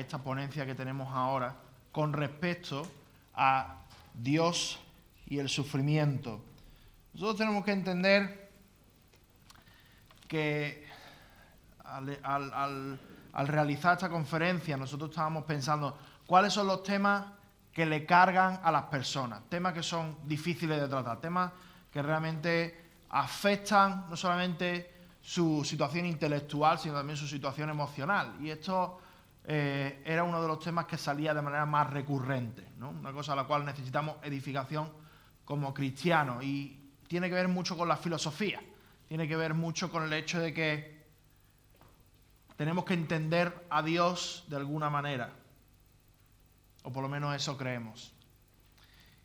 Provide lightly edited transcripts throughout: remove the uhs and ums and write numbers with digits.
esta ponencia que tenemos ahora con respecto a Dios y el sufrimiento. Nosotros tenemos que entender que al realizar esta conferencia nosotros estábamos pensando cuáles son los temas que le cargan a las personas, temas que son difíciles de tratar, temas que realmente afectan no solamente su situación intelectual, sino también su situación emocional. Y esto era uno de los temas que salía de manera más recurrente, ¿no? Una cosa a la cual necesitamos edificación como cristianos. Y tiene que ver mucho con la filosofía, tiene que ver mucho con el hecho de que tenemos que entender a Dios de alguna manera, o por lo menos eso creemos.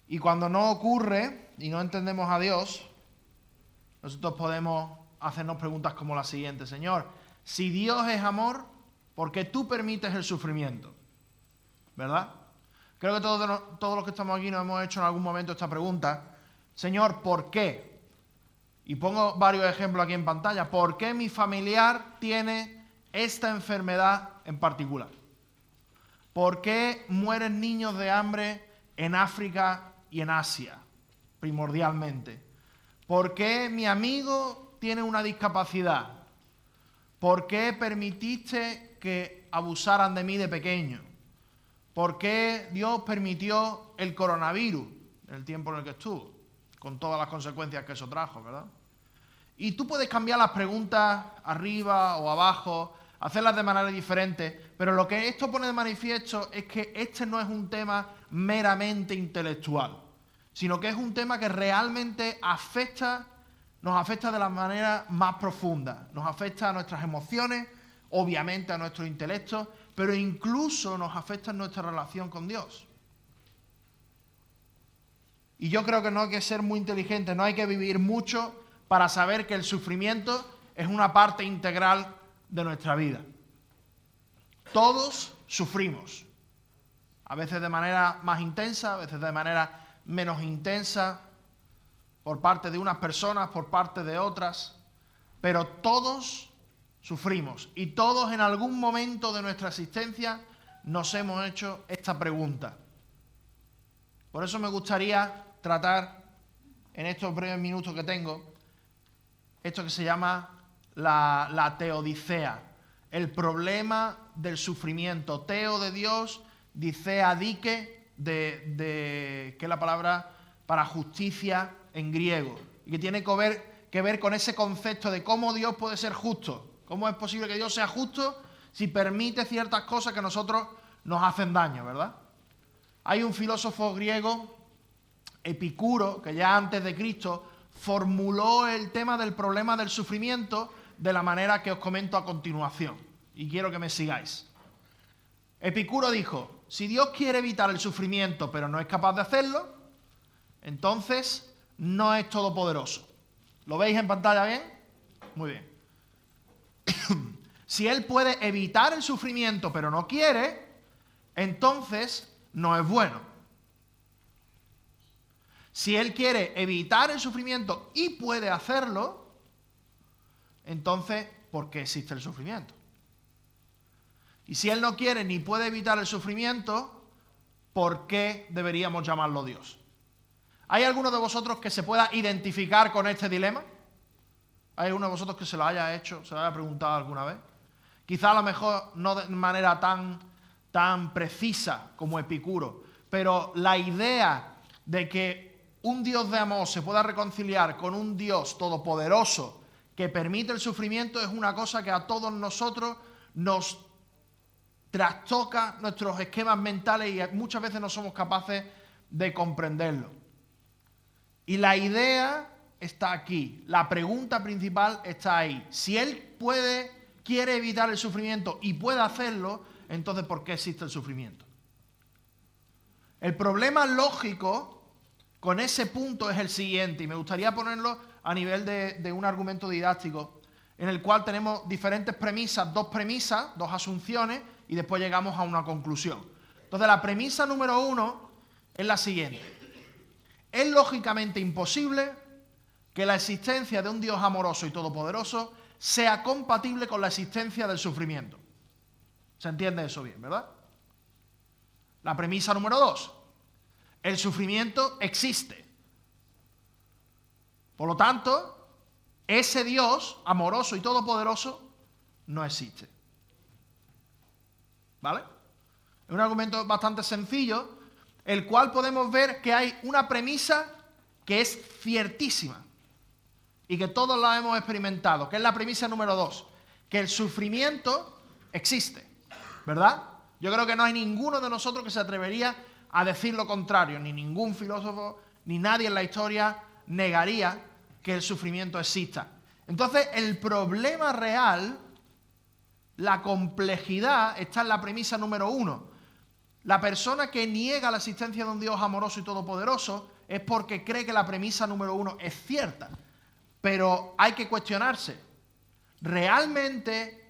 Y cuando no ocurre y no entendemos a Dios, nosotros podemos hacernos preguntas como la siguiente: Señor, si Dios es amor, ¿por qué tú permites el sufrimiento? ¿Verdad? Creo que todos los que estamos aquí nos hemos hecho en algún momento esta pregunta. Señor, ¿por qué? Y pongo varios ejemplos aquí en pantalla. ¿Por qué mi familiar tiene esta enfermedad en particular? ¿Por qué mueren niños de hambre en África y en Asia, primordialmente? ¿Por qué mi amigo tiene una discapacidad? ¿Por qué permitiste que abusaran de mí de pequeño? ¿Por qué Dios permitió el coronavirus en el tiempo en el que estuvo? Con todas las consecuencias que eso trajo, ¿verdad? Y tú puedes cambiar las preguntas arriba o abajo, hacerlas de manera diferente, pero lo que esto pone de manifiesto es que este no es un tema meramente intelectual, sino que es un tema que realmente nos afecta de la manera más profunda, nos afecta a nuestras emociones, obviamente a nuestro intelecto, pero incluso nos afecta en nuestra relación con Dios. Y yo creo que no hay que ser muy inteligente, no hay que vivir mucho para saber que el sufrimiento es una parte integral de nuestra vida. Todos sufrimos, a veces de manera más intensa, a veces de manera menos intensa, por parte de unas personas, por parte de otras, pero todos sufrimos y todos en algún momento de nuestra existencia nos hemos hecho esta pregunta. Por eso me gustaría tratar en estos breves minutos que tengo esto que se llama la teodicea, el problema del sufrimiento. Teo de Dios, dicea dike, que es la palabra para justicia en griego, y que tiene que ver con ese concepto de cómo Dios puede ser justo. ¿Cómo es posible que Dios sea justo si permite ciertas cosas que a nosotros nos hacen daño, verdad? Hay un filósofo griego, Epicuro, que ya antes de Cristo formuló el tema del problema del sufrimiento de la manera que os comento a continuación. Y quiero que me sigáis. Epicuro dijo: si Dios quiere evitar el sufrimiento pero no es capaz de hacerlo, entonces no es todopoderoso. ¿Lo veis en pantalla bien? Muy bien. Si Él puede evitar el sufrimiento pero no quiere, entonces no es bueno. Si Él quiere evitar el sufrimiento y puede hacerlo, entonces, ¿por qué existe el sufrimiento? Y si Él no quiere ni puede evitar el sufrimiento, ¿por qué deberíamos llamarlo Dios? ¿Hay alguno de vosotros que se pueda identificar con este dilema? ¿Hay alguno de vosotros que se lo haya hecho, se lo haya preguntado alguna vez? Quizá a lo mejor no de manera tan precisa como Epicuro, pero la idea de que un Dios de amor se pueda reconciliar con un Dios todopoderoso que permite el sufrimiento es una cosa que a todos nosotros nos trastoca nuestros esquemas mentales y muchas veces no somos capaces de comprenderlo. Y la idea está aquí, la pregunta principal está ahí. Si Él quiere evitar el sufrimiento y puede hacerlo, entonces ¿por qué existe el sufrimiento? El problema lógico con ese punto es el siguiente, y me gustaría ponerlo a nivel de un argumento didáctico, en el cual tenemos diferentes premisas, dos asunciones, y después llegamos a una conclusión. Entonces la premisa número 1 es la siguiente: es lógicamente imposible que la existencia de un Dios amoroso y todopoderoso sea compatible con la existencia del sufrimiento. ¿Se entiende eso bien, verdad? La premisa número 2. El sufrimiento existe. Por lo tanto, ese Dios amoroso y todopoderoso no existe. ¿Vale? Es un argumento bastante sencillo, el cual podemos ver que hay una premisa que es ciertísima y que todos la hemos experimentado, que es la premisa número 2, que el sufrimiento existe, ¿verdad? Yo creo que no hay ninguno de nosotros que se atrevería a decir lo contrario, ni ningún filósofo, ni nadie en la historia negaría que el sufrimiento exista. Entonces, el problema real, la complejidad, está en la premisa número 1. La persona que niega la existencia de un Dios amoroso y todopoderoso es porque cree que la premisa número 1 es cierta. Pero hay que cuestionarse. ¿Realmente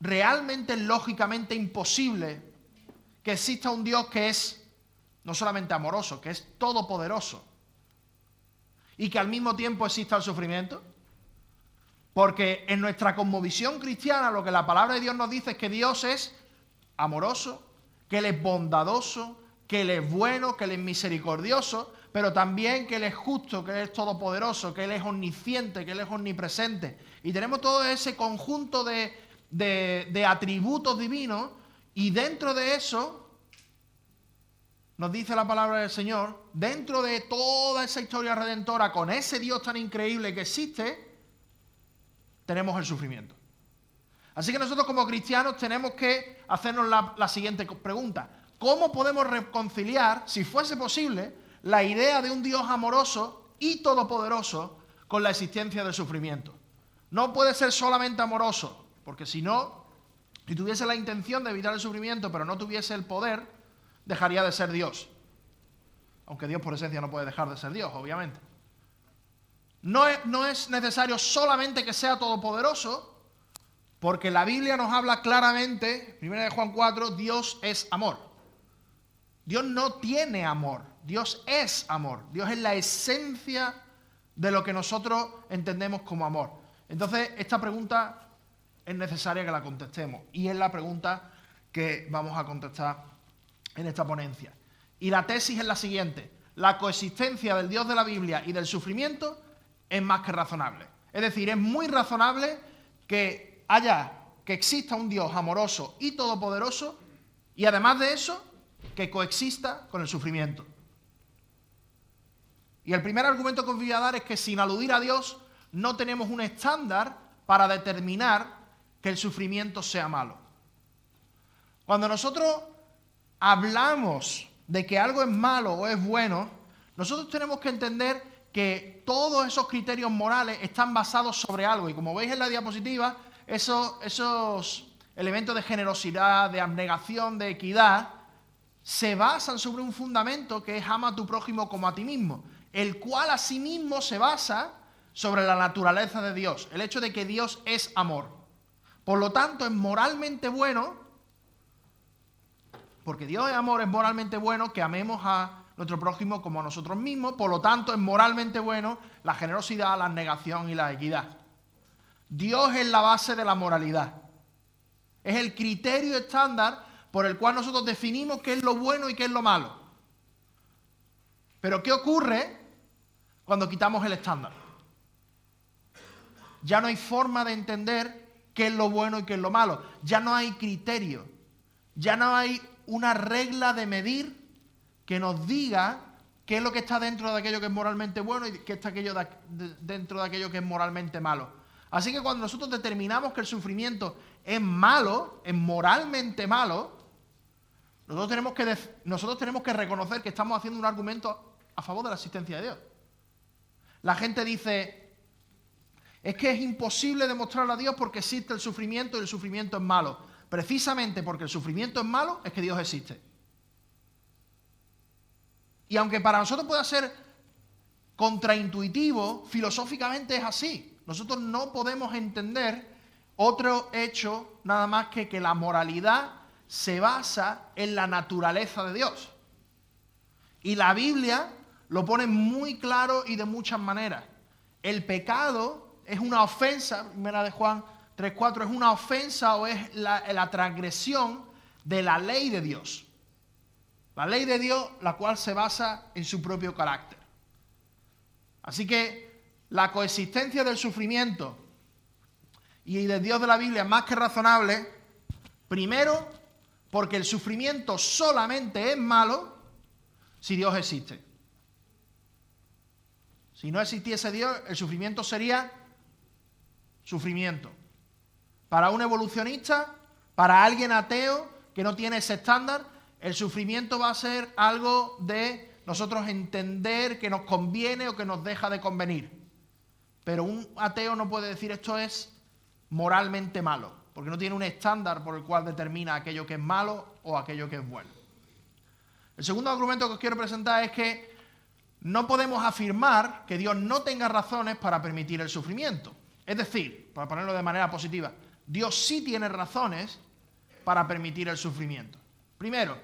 es lógicamente imposible que exista un Dios que es no solamente amoroso, que es todopoderoso, y que al mismo tiempo exista el sufrimiento? Porque en nuestra cosmovisión cristiana lo que la palabra de Dios nos dice es que Dios es amoroso, que Él es bondadoso, que Él es bueno, que Él es misericordioso, pero también que Él es justo, que Él es todopoderoso, que Él es omnisciente, que Él es omnipresente. Y tenemos todo ese conjunto de atributos divinos, y dentro de eso nos dice la palabra del Señor, dentro de toda esa historia redentora, con ese Dios tan increíble que existe, tenemos el sufrimiento. Así que nosotros como cristianos tenemos que hacernos la siguiente pregunta. ¿Cómo podemos reconciliar, si fuese posible, la idea de un Dios amoroso y todopoderoso con la existencia del sufrimiento? No puede ser solamente amoroso, porque si no, si tuviese la intención de evitar el sufrimiento, pero no tuviese el poder, dejaría de ser Dios. Aunque Dios por esencia no puede dejar de ser Dios, obviamente. No es necesario solamente que sea todopoderoso, porque la Biblia nos habla claramente, 1 Juan 4, Dios es amor. Dios no tiene amor, Dios es amor. Dios es la esencia de lo que nosotros entendemos como amor. Entonces, esta pregunta es necesaria que la contestemos, y es la pregunta que vamos a contestar en esta ponencia. Y la tesis es la siguiente: la coexistencia del Dios de la Biblia y del sufrimiento es más que razonable. Es decir, es muy razonable que exista un Dios amoroso y todopoderoso, y además de eso, que coexista con el sufrimiento. Y el primer argumento que os voy a dar es que sin aludir a Dios no tenemos un estándar para determinar que el sufrimiento sea malo. Cuando nosotros hablamos de que algo es malo o es bueno, nosotros tenemos que entender que todos esos criterios morales están basados sobre algo. Y como veis en la diapositiva, esos elementos de generosidad, de abnegación, de equidad, se basan sobre un fundamento que es ama a tu prójimo como a ti mismo, el cual asimismo se basa sobre la naturaleza de Dios, el hecho de que Dios es amor. Por lo tanto, es moralmente bueno, porque Dios es amor, es moralmente bueno que amemos a nuestro prójimo como a nosotros mismos. Por lo tanto, es moralmente bueno la generosidad, la abnegación y la equidad. Dios es la base de la moralidad. Es el criterio estándar por el cual nosotros definimos qué es lo bueno y qué es lo malo. Pero ¿qué ocurre cuando quitamos el estándar? Ya no hay forma de entender qué es lo bueno y qué es lo malo. Ya no hay criterio. Ya no hay una regla de medir que nos diga qué es lo que está dentro de aquello que es moralmente bueno y qué está dentro de aquello que es moralmente malo. Así que cuando nosotros determinamos que el sufrimiento es malo, es moralmente malo, nosotros tenemos que reconocer que estamos haciendo un argumento a favor de la existencia de Dios. La gente dice, es que es imposible demostrar a Dios porque existe el sufrimiento y el sufrimiento es malo. Precisamente porque el sufrimiento es malo es que Dios existe. Y aunque para nosotros pueda ser contraintuitivo, filosóficamente es así. Nosotros no podemos entender otro hecho nada más que la moralidad se basa en la naturaleza de Dios. Y la Biblia lo pone muy claro y de muchas maneras. El pecado es una ofensa, 1 Juan 3:4, es una ofensa o es la transgresión de la ley de Dios. La ley de Dios, la cual se basa en su propio carácter. Así que la coexistencia del sufrimiento y del Dios de la Biblia es más que razonable, primero, porque el sufrimiento solamente es malo si Dios existe. Si no existiese Dios, el sufrimiento sería sufrimiento. Para un evolucionista, para alguien ateo que no tiene ese estándar, el sufrimiento va a ser algo de nosotros entender que nos conviene o que nos deja de convenir. Pero un ateo no puede decir esto es moralmente malo, porque no tiene un estándar por el cual determina aquello que es malo o aquello que es bueno. El segundo argumento que os quiero presentar es que no podemos afirmar que Dios no tenga razones para permitir el sufrimiento. Es decir, para ponerlo de manera positiva, Dios sí tiene razones para permitir el sufrimiento. Primero,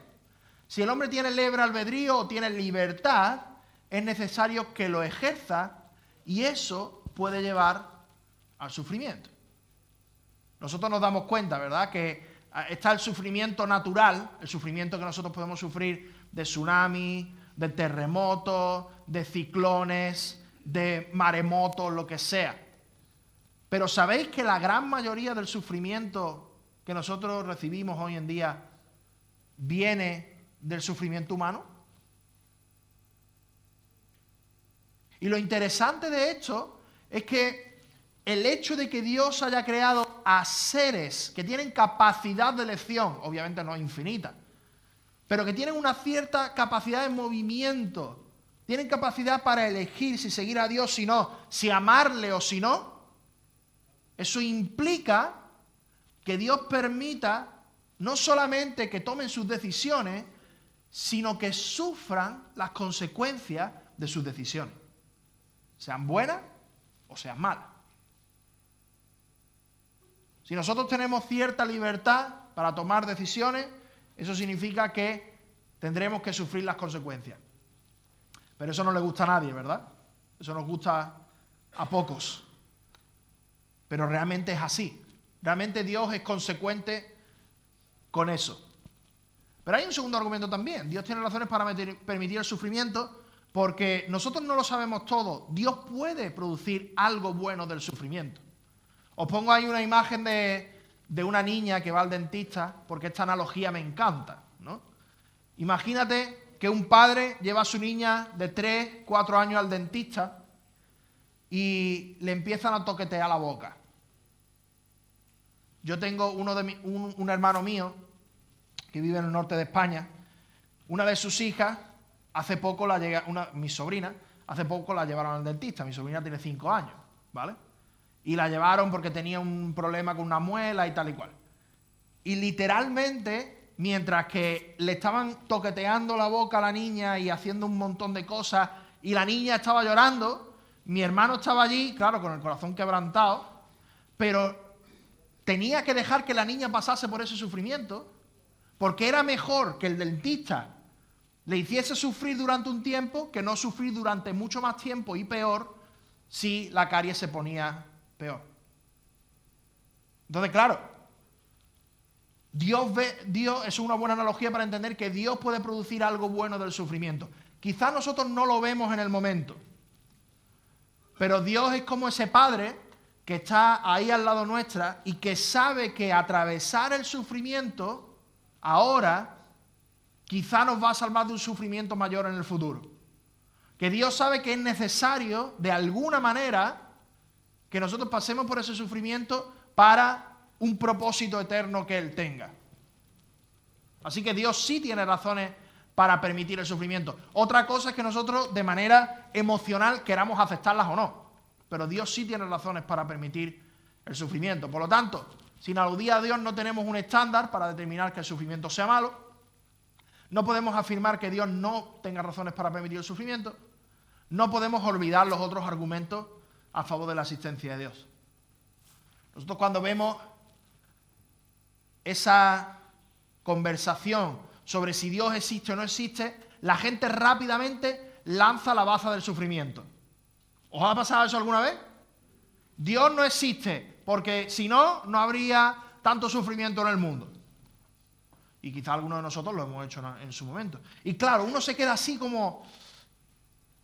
si el hombre tiene libre albedrío o tiene libertad, es necesario que lo ejerza y eso puede llevar al sufrimiento. Nosotros nos damos cuenta, ¿verdad?, que está el sufrimiento natural, el sufrimiento que nosotros podemos sufrir de tsunami, de terremotos, de ciclones, de maremotos, lo que sea. Pero ¿sabéis que la gran mayoría del sufrimiento que nosotros recibimos hoy en día viene del sufrimiento humano? Y lo interesante de esto es que el hecho de que Dios haya creado a seres que tienen capacidad de elección, obviamente no infinita, pero que tienen una cierta capacidad de movimiento, tienen capacidad para elegir si seguir a Dios, si no, si amarle o si no, eso implica que Dios permita no solamente que tomen sus decisiones, sino que sufran las consecuencias de sus decisiones, sean buenas o sean malas. Si nosotros tenemos cierta libertad para tomar decisiones, eso significa que tendremos que sufrir las consecuencias. Pero eso no le gusta a nadie, ¿verdad? Eso nos gusta a pocos. Pero realmente es así. Realmente Dios es consecuente con eso. Pero hay un segundo argumento también. Dios tiene razones para permitir el sufrimiento porque nosotros no lo sabemos todo. Dios puede producir algo bueno del sufrimiento. Os pongo ahí una imagen de una niña que va al dentista, porque esta analogía me encanta, ¿no? Imagínate que un padre lleva a su niña de 3, 4 años al dentista y le empiezan a toquetear la boca. Yo tengo un hermano mío que vive en el norte de España. Una de sus hijas, mi sobrina, hace poco la llevaron al dentista. Mi sobrina tiene 5 años, ¿vale? Y la llevaron porque tenía un problema con una muela y tal y cual. Y literalmente, mientras que le estaban toqueteando la boca a la niña y haciendo un montón de cosas, y la niña estaba llorando, mi hermano estaba allí, claro, con el corazón quebrantado, pero tenía que dejar que la niña pasase por ese sufrimiento, porque era mejor que el dentista le hiciese sufrir durante un tiempo que no sufrir durante mucho más tiempo y peor si la caries se ponía peor. Entonces, claro, Dios es una buena analogía para entender que Dios puede producir algo bueno del sufrimiento. Quizás nosotros no lo vemos en el momento, pero Dios es como ese padre que está ahí al lado nuestra y que sabe que atravesar el sufrimiento ahora quizá nos va a salvar de un sufrimiento mayor en el futuro. Que Dios sabe que es necesario, de alguna manera, que nosotros pasemos por ese sufrimiento para un propósito eterno que Él tenga. Así que Dios sí tiene razones para permitir el sufrimiento. Otra cosa es que nosotros de manera emocional queramos aceptarlas o no. Pero Dios sí tiene razones para permitir el sufrimiento. Por lo tanto, sin aludir a Dios no tenemos un estándar para determinar que el sufrimiento sea malo. No podemos afirmar que Dios no tenga razones para permitir el sufrimiento. No podemos olvidar los otros argumentos a favor de la existencia de Dios. Nosotros cuando vemos esa conversación sobre si Dios existe o no existe, la gente rápidamente lanza la baza del sufrimiento. ¿Os ha pasado eso alguna vez? Dios no existe, porque si no, no habría tanto sufrimiento en el mundo. Y quizá algunos de nosotros lo hemos hecho en su momento. Y claro, uno se queda así como,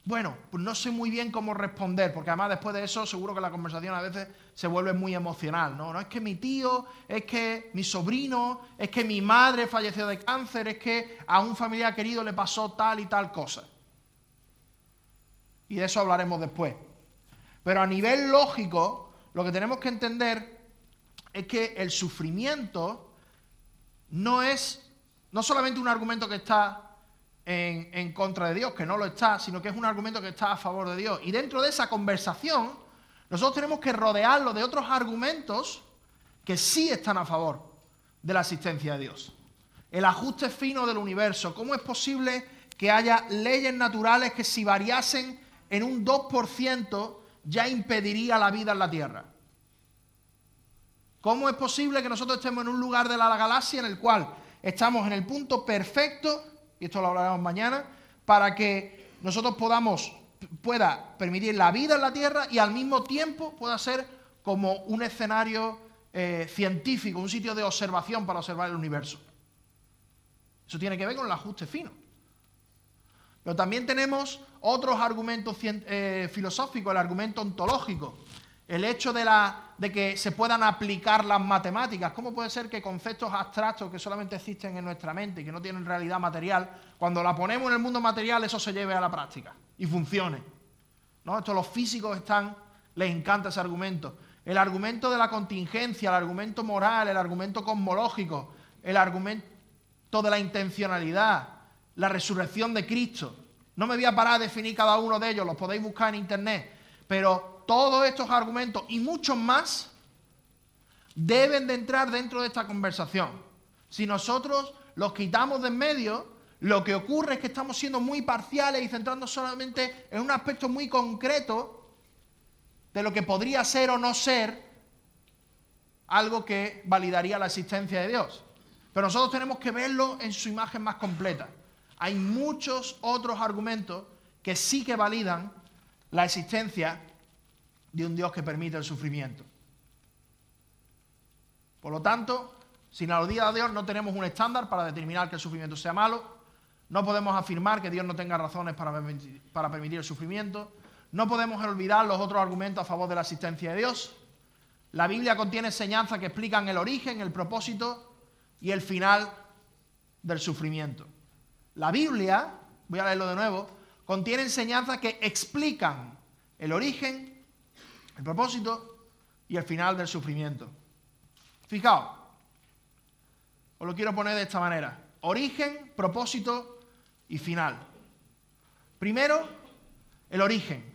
bueno, pues no sé muy bien cómo responder, porque además después de eso seguro que la conversación a veces se vuelve muy emocional, ¿no? No es que mi tío, es que mi sobrino, es que mi madre falleció de cáncer, es que a un familiar querido le pasó tal y tal cosa. Y de eso hablaremos después. Pero a nivel lógico, lo que tenemos que entender es que el sufrimiento no solamente un argumento que está en contra de Dios, que no lo está, sino que es un argumento que está a favor de Dios. Y dentro de esa conversación, nosotros tenemos que rodearlo de otros argumentos que sí están a favor de la existencia de Dios. El ajuste fino del universo. ¿Cómo es posible que haya leyes naturales que si variasen en un 2% ya impediría la vida en la Tierra? ¿Cómo es posible que nosotros estemos en un lugar de la galaxia en el cual estamos en el punto perfecto, y esto lo hablaremos mañana, para que nosotros pueda permitir la vida en la Tierra y al mismo tiempo pueda ser como un escenario científico, un sitio de observación para observar el universo? Eso tiene que ver con el ajuste fino. Pero también tenemos otros argumentos filosóficos, el argumento ontológico, el hecho de que se puedan aplicar las matemáticas. ¿Cómo puede ser que conceptos abstractos que solamente existen en nuestra mente y que no tienen realidad material, cuando la ponemos en el mundo material, eso se lleve a la práctica y funcione? ¿No? Esto los físicos les encanta ese argumento. El argumento de la contingencia, el argumento moral, el argumento cosmológico, el argumento de la intencionalidad, la resurrección de Cristo. No me voy a parar a definir cada uno de ellos, los podéis buscar en internet, pero todos estos argumentos y muchos más deben de entrar dentro de esta conversación. Si nosotros los quitamos de en medio, lo que ocurre es que estamos siendo muy parciales y centrándonos solamente en un aspecto muy concreto de lo que podría ser o no ser algo que validaría la existencia de Dios. Pero nosotros tenemos que verlo en su imagen más completa. Hay muchos otros argumentos que sí que validan la existencia de un Dios que permite el sufrimiento. Por lo tanto, sin la ayuda de Dios no tenemos un estándar para determinar que el sufrimiento sea malo. No podemos afirmar que Dios no tenga razones para permitir el sufrimiento. No podemos olvidar los otros argumentos a favor de la existencia de Dios. La Biblia contiene enseñanzas que explican el origen, el propósito y el final del sufrimiento. La Biblia, voy a leerlo de nuevo, contiene enseñanzas que explican el origen, el propósito y el final del sufrimiento. Fijaos, os lo quiero poner de esta manera. Origen, propósito y final. Primero, el origen.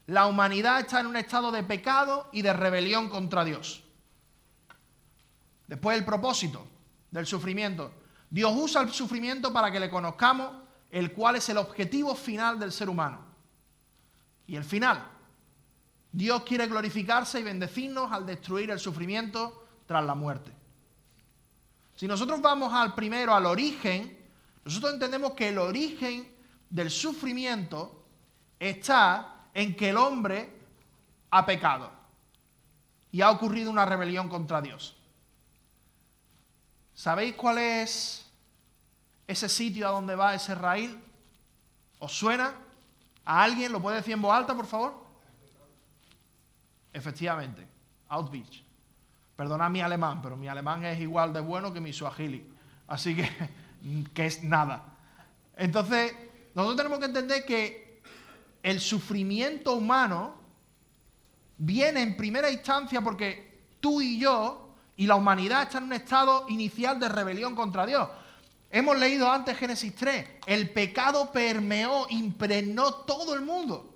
La humanidad está en un estado de pecado y de rebelión contra Dios. Después, el propósito del sufrimiento. Dios usa el sufrimiento para que le conozcamos, el cual es el objetivo final del ser humano. Y el final. Dios quiere glorificarse y bendecirnos al destruir el sufrimiento tras la muerte. Si nosotros vamos al primero, al origen, nosotros entendemos que el origen del sufrimiento está en que el hombre ha pecado y ha ocurrido una rebelión contra Dios. ¿Sabéis cuál es ese sitio a donde va ese raíl? ¿Os suena? ¿A alguien? ¿Lo puede decir en voz alta, por favor? Efectivamente, Auschwitz. Perdonad mi alemán, pero mi alemán es igual de bueno que mi suajili. Así que es nada. Entonces, nosotros tenemos que entender que el sufrimiento humano viene en primera instancia porque tú y yo y la humanidad están en un estado inicial de rebelión contra Dios. Hemos leído antes Génesis 3. El pecado permeó, impregnó todo el mundo.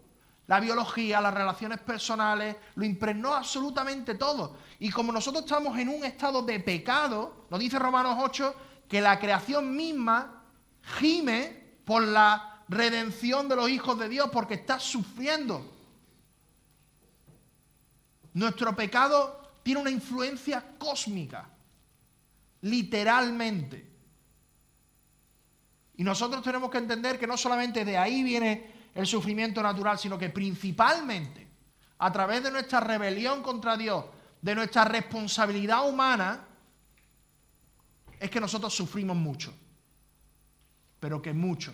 La biología, las relaciones personales, lo impregnó absolutamente todo. Y como nosotros estamos en un estado de pecado, nos dice Romanos 8, que la creación misma gime por la redención de los hijos de Dios porque está sufriendo. Nuestro pecado tiene una influencia cósmica, literalmente. Y nosotros tenemos que entender que no solamente de ahí viene el sufrimiento natural, sino que principalmente a través de nuestra rebelión contra Dios, de nuestra responsabilidad humana, es que nosotros sufrimos mucho, pero que mucho.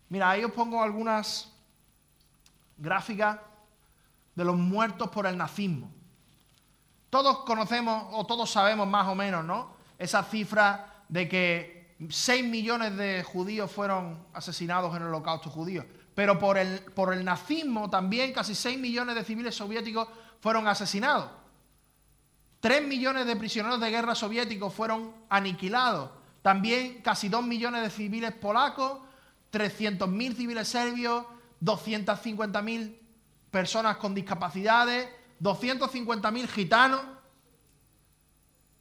Mira, ahí os pongo algunas gráficas de los muertos por el nazismo. Todos conocemos o todos sabemos más o menos, ¿no? Esa cifra de que 6 millones de judíos fueron asesinados en el Holocausto judío. Pero por el nazismo también casi 6 millones de civiles soviéticos fueron asesinados. 3 millones de prisioneros de guerra soviéticos fueron aniquilados. También casi 2 millones de civiles polacos, 300.000 civiles serbios, 250.000 personas con discapacidades, 250.000 gitanos,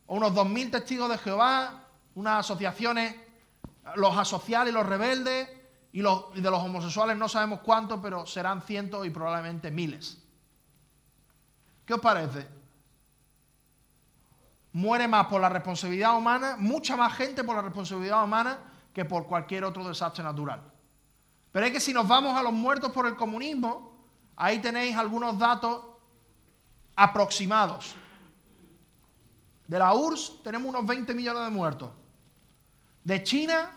unos 2.000 testigos de Jehová, unas asociaciones, los asociales y los rebeldes, y de los homosexuales no sabemos cuántos, pero serán cientos y probablemente miles. ¿Qué os parece? Muere más por la responsabilidad humana, mucha más gente por la responsabilidad humana que por cualquier otro desastre natural. Pero es que si nos vamos a los muertos por el comunismo, ahí tenéis algunos datos aproximados. De la URSS tenemos unos 20 millones de muertos. De China,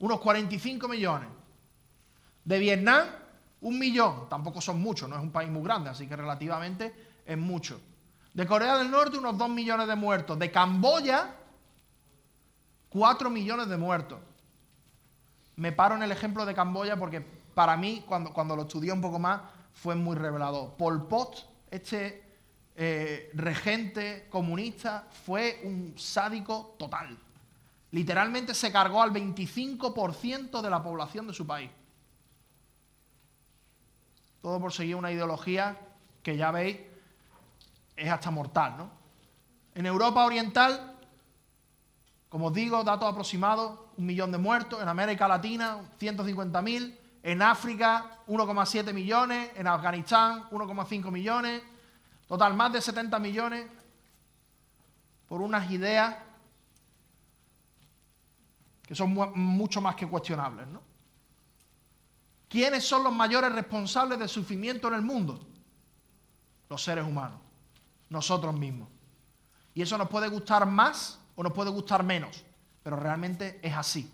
unos 45 millones. De Vietnam, 1 millón. Tampoco son muchos, no es un país muy grande, así que relativamente es mucho. De Corea del Norte, unos 2 millones de muertos. De Camboya, 4 millones de muertos. Me paro en el ejemplo de Camboya porque para mí, cuando lo estudié un poco más, fue muy revelador. Pol Pot, regente comunista, fue un sádico total. Literalmente se cargó al 25% de la población de su país. Todo por seguir una ideología que ya veis es hasta mortal, ¿no? En Europa Oriental, como os digo, datos aproximados, 1 millón de muertos. En América Latina, 150.000. En África, 1,7 millones. En Afganistán, 1,5 millones. Total, más de 70 millones por unas ideas que son mucho más que cuestionables, ¿no? ¿Quiénes son los mayores responsables del sufrimiento en el mundo? Los seres humanos, nosotros mismos. Y eso nos puede gustar más o nos puede gustar menos, pero realmente es así.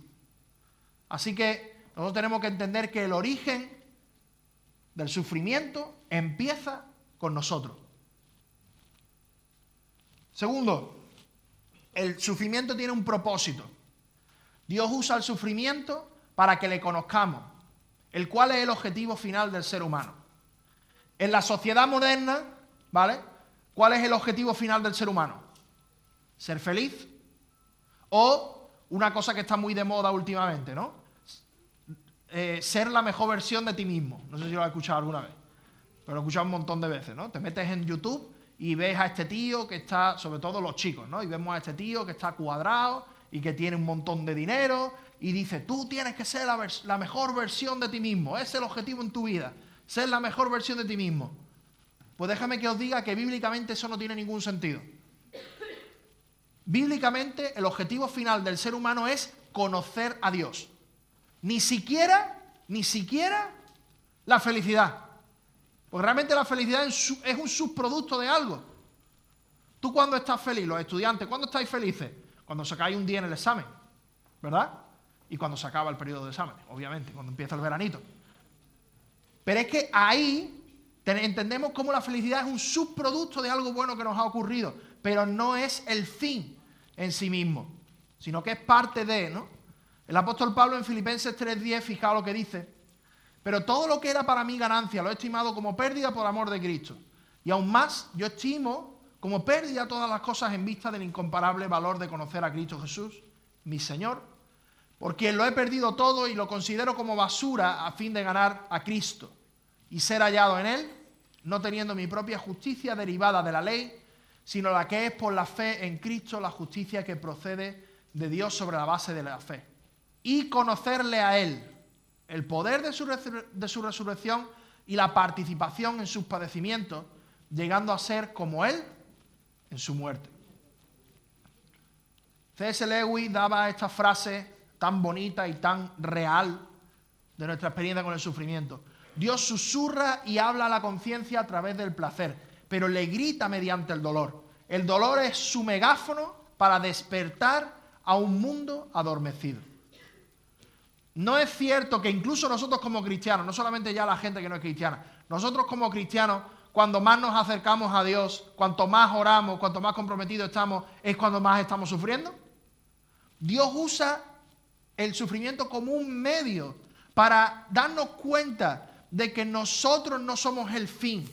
Así que nosotros tenemos que entender que el origen del sufrimiento empieza con nosotros. Segundo, el sufrimiento tiene un propósito. Dios usa el sufrimiento para que le conozcamos, el cual es el objetivo final del ser humano. En la sociedad moderna, ¿vale? ¿Cuál es el objetivo final del ser humano? Ser feliz. O una cosa que está muy de moda últimamente, ¿no? Ser la mejor versión de ti mismo. No sé si lo has escuchado alguna vez, pero lo he escuchado un montón de veces, ¿no? Te metes en YouTube y ves a este tío que está, sobre todo los chicos, ¿no? Y vemos a este tío que está cuadrado y que tiene un montón de dinero y dice, tú tienes que ser la mejor versión de ti mismo. Ese es el objetivo en tu vida, ser la mejor versión de ti mismo. Pues déjame que os diga que bíblicamente eso no tiene ningún sentido. Bíblicamente el objetivo final del ser humano es conocer a Dios. Ni siquiera la felicidad. Porque realmente la felicidad es un subproducto de algo. ¿Tú cuándo estás feliz? Los estudiantes, ¿cuándo estáis felices? Cuando sacáis un día en el examen, ¿verdad? Y cuando se acaba el periodo de exámenes, obviamente, cuando empieza el veranito. Pero es que ahí entendemos cómo la felicidad es un subproducto de algo bueno que nos ha ocurrido, pero no es el fin en sí mismo, sino que es parte de, ¿no? El apóstol Pablo en Filipenses 3:10, fijaos lo que dice: pero todo lo que era para mí ganancia lo he estimado como pérdida por amor de Cristo. Y aún más, yo estimo como pérdida todas las cosas en vista del incomparable valor de conocer a Cristo Jesús, mi Señor, por quien lo he perdido todo y lo considero como basura a fin de ganar a Cristo y ser hallado en Él, no teniendo mi propia justicia derivada de la ley, sino la que es por la fe en Cristo, la justicia que procede de Dios sobre la base de la fe. Y conocerle a Él, el poder de su resurrección y la participación en sus padecimientos, llegando a ser como Él en su muerte. C.S. Lewis daba esta frase tan bonita y tan real de nuestra experiencia con el sufrimiento. Dios susurra y habla a la conciencia a través del placer, pero le grita mediante el dolor. El dolor es su megáfono para despertar a un mundo adormecido. No es cierto que incluso nosotros como cristianos, no solamente ya la gente que no es cristiana, nosotros como cristianos, cuando más nos acercamos a Dios, cuanto más oramos, cuanto más comprometidos estamos, es cuando más estamos sufriendo. Dios usa el sufrimiento como un medio para darnos cuenta de que nosotros no somos el fin,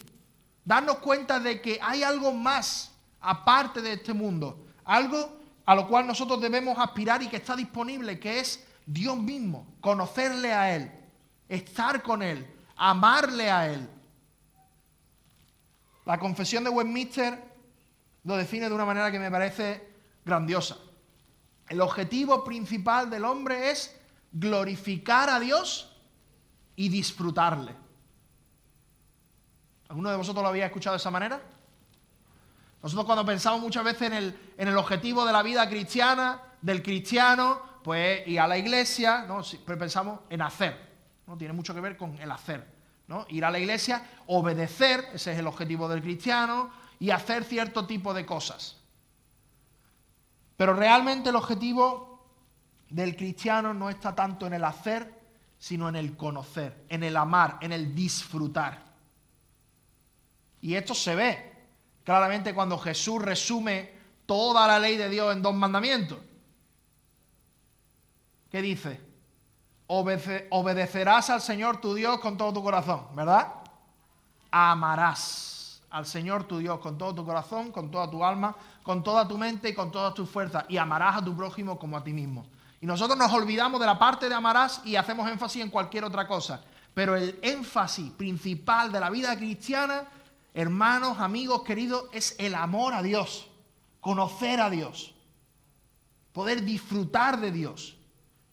darnos cuenta de que hay algo más aparte de este mundo, algo a lo cual nosotros debemos aspirar y que está disponible, que es Dios mismo, conocerle a Él, estar con Él, amarle a Él. La Confesión de Westminster lo define de una manera que me parece grandiosa. El objetivo principal del hombre es glorificar a Dios y disfrutarle. ¿Alguno de vosotros lo había escuchado de esa manera? Nosotros cuando pensamos muchas veces en el objetivo de la vida cristiana, del cristiano, pues ir a la iglesia, ¿no? Pero pensamos en hacer, ¿no? Tiene mucho que ver con el hacer, ¿no? Ir a la iglesia, obedecer, ese es el objetivo del cristiano, y hacer cierto tipo de cosas. Pero realmente el objetivo del cristiano no está tanto en el hacer, sino en el conocer, en el amar, en el disfrutar. Y esto se ve claramente cuando Jesús resume toda la ley de Dios en 2 mandamientos. ¿Qué dice? Obedecerás al Señor tu Dios con todo tu corazón, ¿verdad? Amarás al Señor tu Dios con todo tu corazón, con toda tu alma, con toda tu mente y con todas tus fuerzas. Y amarás a tu prójimo como a ti mismo. Y nosotros nos olvidamos de la parte de amarás y hacemos énfasis en cualquier otra cosa. Pero el énfasis principal de la vida cristiana, hermanos, amigos, queridos, es el amor a Dios. Conocer a Dios. Poder disfrutar de Dios.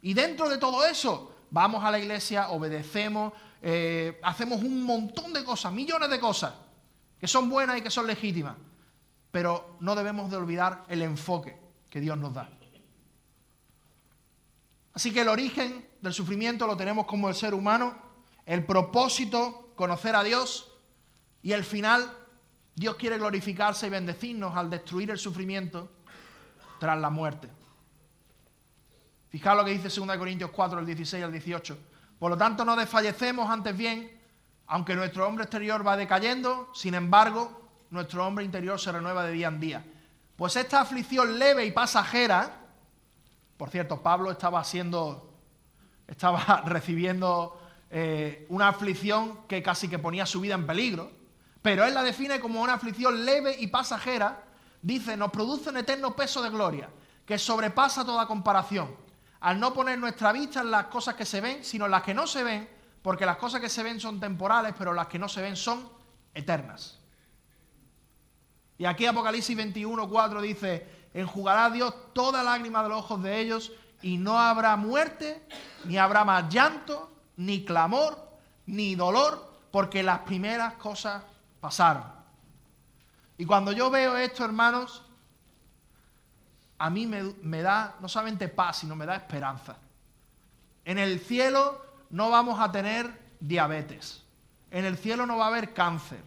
Y dentro de todo eso, vamos a la iglesia, obedecemos, hacemos un montón de cosas, millones de cosas, que son buenas y que son legítimas. Pero no debemos de olvidar el enfoque que Dios nos da. Así que el origen del sufrimiento lo tenemos como el ser humano, el propósito, conocer a Dios, y el final, Dios quiere glorificarse y bendecirnos al destruir el sufrimiento tras la muerte. Fijaos lo que dice 2 Corintios 4, el 16 al 18. Por lo tanto, no desfallecemos, antes bien, aunque nuestro hombre exterior va decayendo, sin embargo, nuestro hombre interior se renueva de día en día. Pues esta aflicción leve y pasajera, por cierto, Pablo estaba recibiendo una aflicción que casi que ponía su vida en peligro, pero él la define como una aflicción leve y pasajera, dice, nos produce un eterno peso de gloria, que sobrepasa toda comparación, al no poner nuestra vista en las cosas que se ven, sino en las que no se ven, porque las cosas que se ven son temporales, pero las que no se ven son eternas. Y aquí Apocalipsis 21:4 dice, enjugará Dios toda lágrima de los ojos de ellos, y no habrá muerte, ni habrá más llanto, ni clamor, ni dolor, porque las primeras cosas pasaron. Y cuando yo veo esto, hermanos, a mí me da no solamente paz, sino me da esperanza. En el cielo no vamos a tener diabetes. En el cielo no va a haber cáncer.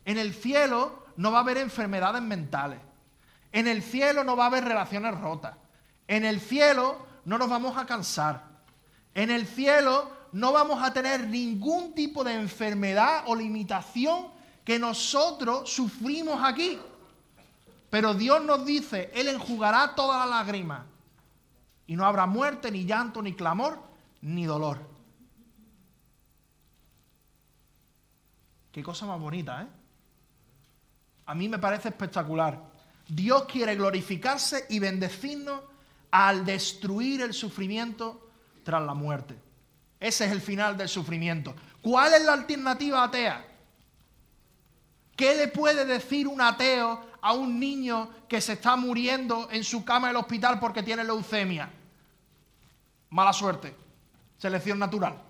En el cielo no va a haber enfermedades mentales. En el cielo no va a haber relaciones rotas. En el cielo no nos vamos a cansar. En el cielo no vamos a tener ningún tipo de enfermedad o limitación que nosotros sufrimos aquí. Pero Dios nos dice, Él enjugará toda la lágrima. Y no habrá muerte, ni llanto, ni clamor, ni dolor. Qué cosa más bonita, ¿eh? A mí me parece espectacular. Dios quiere glorificarse y bendecirnos al destruir el sufrimiento tras la muerte. Ese es el final del sufrimiento. ¿Cuál es la alternativa atea? ¿Qué le puede decir un ateo a un niño que se está muriendo en su cama del hospital porque tiene leucemia? Mala suerte. Selección natural.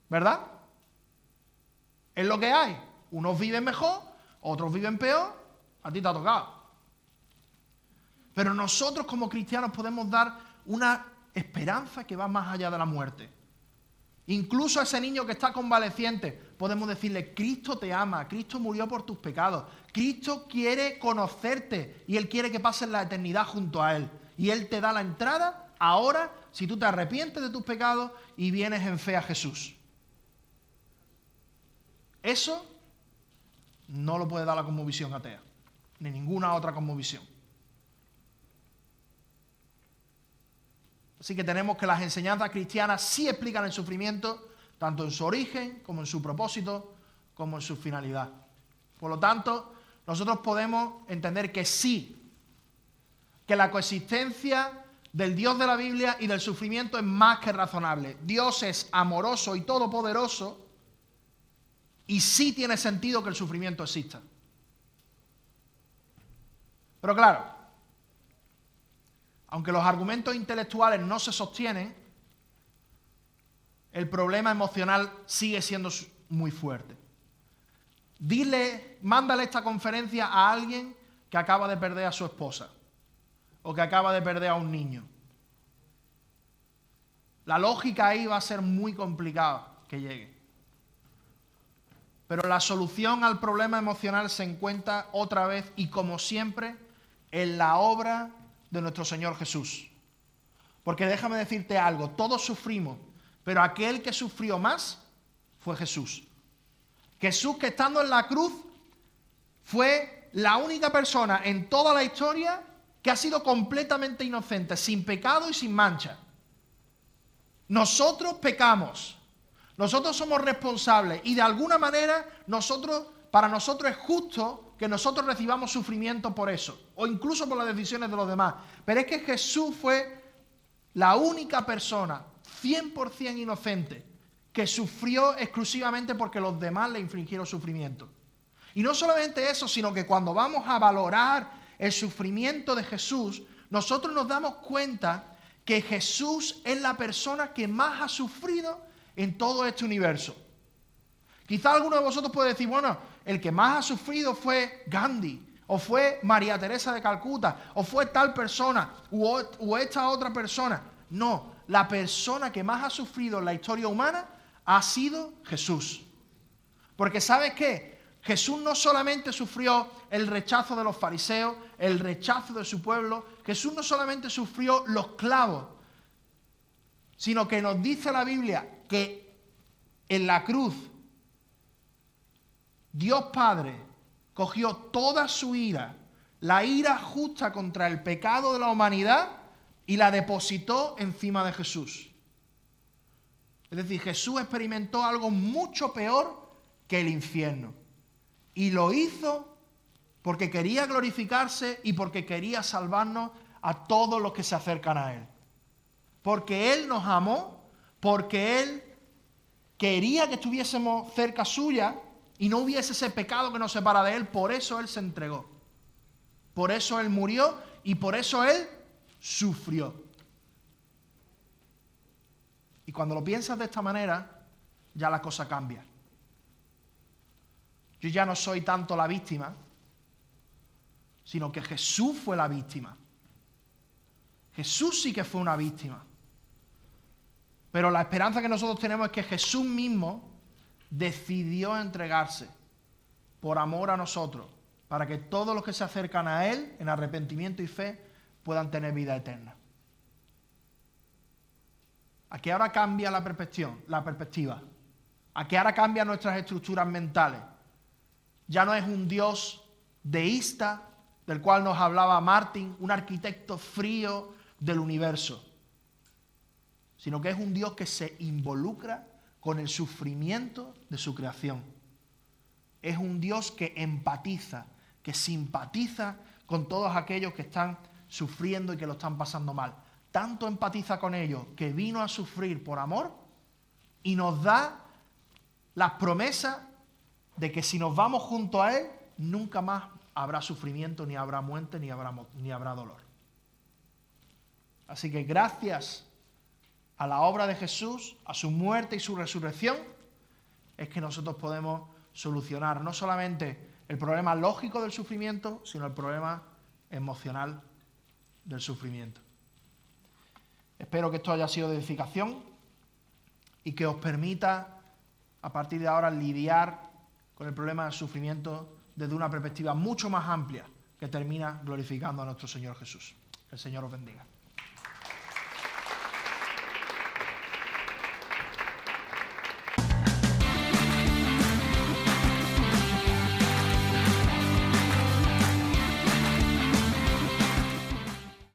¿Verdad? Es lo que hay. Unos viven mejor, otros viven peor. A ti te ha tocado. Pero nosotros como cristianos podemos dar una esperanza que va más allá de la muerte. Incluso a ese niño que está convaleciente, podemos decirle, Cristo te ama, Cristo murió por tus pecados, Cristo quiere conocerte y Él quiere que pases la eternidad junto a Él. Y Él te da la entrada ahora si tú te arrepientes de tus pecados y vienes en fe a Jesús. Eso no lo puede dar la cosmovisión atea, ni ninguna otra cosmovisión. Así que tenemos que las enseñanzas cristianas sí explican el sufrimiento, tanto en su origen, como en su propósito, como en su finalidad. Por lo tanto, nosotros podemos entender que sí, que la coexistencia del Dios de la Biblia y del sufrimiento es más que razonable. Dios es amoroso y todopoderoso y sí tiene sentido que el sufrimiento exista. Pero claro, aunque los argumentos intelectuales no se sostienen, el problema emocional sigue siendo muy fuerte. Mándale esta conferencia a alguien que acaba de perder a su esposa o que acaba de perder a un niño. La lógica ahí va a ser muy complicada que llegue. Pero la solución al problema emocional se encuentra otra vez y como siempre en la obra de nuestro Señor Jesús. Porque déjame decirte algo, todos sufrimos, pero aquel que sufrió más fue Jesús. Jesús, que estando en la cruz fue la única persona en toda la historia que ha sido completamente inocente, sin pecado y sin mancha. Nosotros pecamos, nosotros somos responsables y de alguna manera para nosotros es justo que nosotros recibamos sufrimiento por eso, o incluso por las decisiones de los demás. Pero es que Jesús fue la única persona 100% inocente que sufrió exclusivamente porque los demás le infligieron sufrimiento. Y no solamente eso, sino que cuando vamos a valorar el sufrimiento de Jesús, nosotros nos damos cuenta que Jesús es la persona que más ha sufrido en todo este universo. Quizá alguno de vosotros puede decir, bueno, el que más ha sufrido fue Gandhi, o fue María Teresa de Calcuta, o fue tal persona, o esta otra persona. No, la persona que más ha sufrido en la historia humana ha sido Jesús. Porque ¿sabes qué? Jesús no solamente sufrió el rechazo de los fariseos, el rechazo de su pueblo, Jesús no solamente sufrió los clavos, sino que nos dice la Biblia que en la cruz Dios Padre cogió toda su ira, la ira justa contra el pecado de la humanidad, y la depositó encima de Jesús. Es decir, Jesús experimentó algo mucho peor que el infierno. Y lo hizo porque quería glorificarse y porque quería salvarnos a todos los que se acercan a Él. Porque Él nos amó, porque Él quería que estuviésemos cerca suya y no hubiese ese pecado que nos separa de Él. Por eso Él se entregó. Por eso Él murió y por eso Él sufrió. Y cuando lo piensas de esta manera, ya la cosa cambia. Yo ya no soy tanto la víctima, sino que Jesús fue la víctima. Jesús sí que fue una víctima. Pero la esperanza que nosotros tenemos es que Jesús mismo decidió entregarse por amor a nosotros, para que todos los que se acercan a Él en arrepentimiento y fe puedan tener vida eterna. ¿A qué ahora cambia la perspectiva? ¿A qué ahora cambian nuestras estructuras mentales? Ya no es un Dios deísta, del cual nos hablaba Martin, un arquitecto frío del universo, sino que es un Dios que se involucra con el sufrimiento de su creación. Es un Dios que empatiza, que simpatiza con todos aquellos que están sufriendo y que lo están pasando mal. Tanto empatiza con ellos que vino a sufrir por amor y nos da las promesas de que si nos vamos junto a Él, nunca más habrá sufrimiento, ni habrá muerte, ni habrá dolor. Así que gracias a la obra de Jesús, a su muerte y su resurrección, es que nosotros podemos solucionar no solamente el problema lógico del sufrimiento, sino el problema emocional del sufrimiento. Espero que esto haya sido de edificación y que os permita a partir de ahora lidiar con el problema del sufrimiento desde una perspectiva mucho más amplia que termina glorificando a nuestro Señor Jesús. Que el Señor os bendiga.